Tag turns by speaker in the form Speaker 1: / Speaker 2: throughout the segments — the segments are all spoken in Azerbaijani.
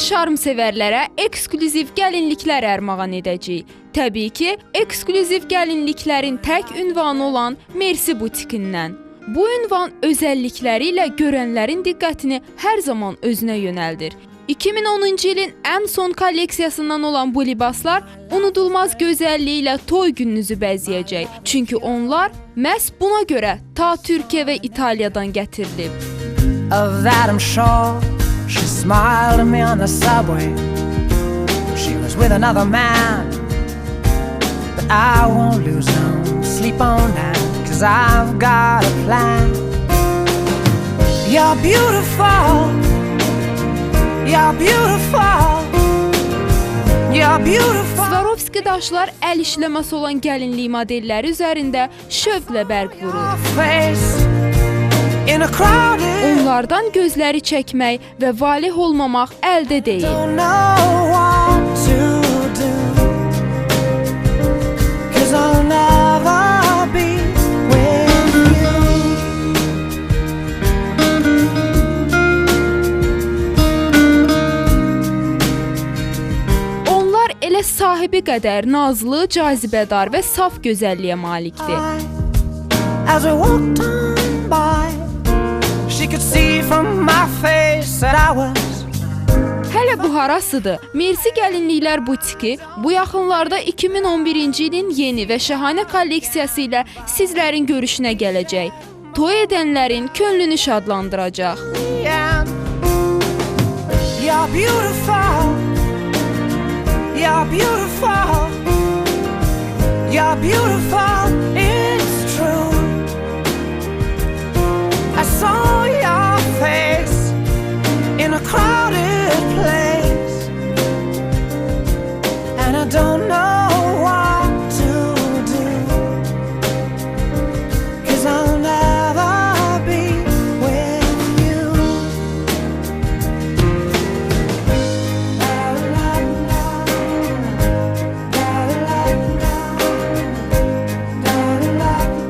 Speaker 1: şarm sevərlərə eksklüziv gəlinliklər ərmağan edəcəyik. Təbii ki, eksklüziv gəlinliklərin tək ünvanı olan Mersi butikindən. Bu ünvan özəllikləri ilə görənlərin diqqətini hər zaman özünə yönəldir. 2010-cu ilin ən son kolleksiyasından olan bu libaslar unudulmaz gözəlliyi ilə toy gününüzü bəzəyəcək. Çünki onlar məhz buna görə ta Türkiyə və İtaliyadan gətirilib.
Speaker 2: Of that I'm sure. She smiled at me on the subway. She was with another man, but I won't lose no sleep on that, 'cause I've got a plan. You're beautiful. You're beautiful. You're beautiful.
Speaker 1: Swarovski daşlar əl işləməsi olan gəlinlik modelləri üzərində şövqlə bərq vurur. Onlardan gözləri çəkmək və valeh olmamaq əldə deyil. Onlar elə sahibi qədər nazlı, cazibədar və saf gözəlliyə malikdir. Hələ bu harasıdır? Mersi Gəlinliklər butiki bu yaxınlarda 2011-ci ilin yeni və şəhanə kolleksiyası ilə sizlərin görüşünə gələcək. Toy edənlərin könlünü şadlandıracaq.
Speaker 2: You're beautiful. You're beautiful. You're beautiful. It's true. I saw your face in a crowded place, and I don't know what to do, 'cause I'll never be with you.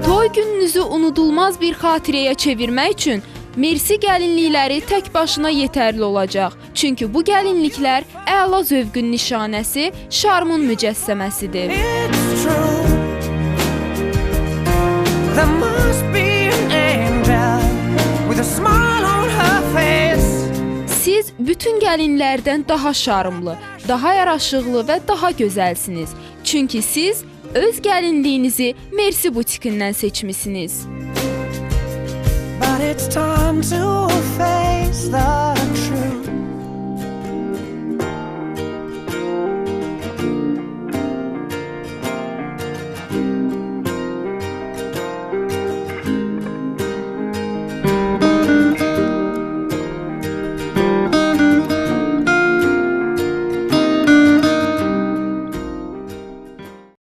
Speaker 1: Toy gününüzü unudulmaz bir xatirəyə çevirmək üçün Mersi gəlinlikləri tək başına yetərli olacaq. Çünki bu gəlinliklər əla zövqün nişanəsi, şarmın mücəssəməsidir.
Speaker 2: It's true. There must be an angel with a smile on her face.
Speaker 1: Siz bütün gəlinlərdən daha şarmlı, daha yaraşıqlı və daha gözəlsiniz. Çünki siz öz gəlinliyinizi Mersi butikindən seçmisiniz.
Speaker 2: But it's time to face the truth.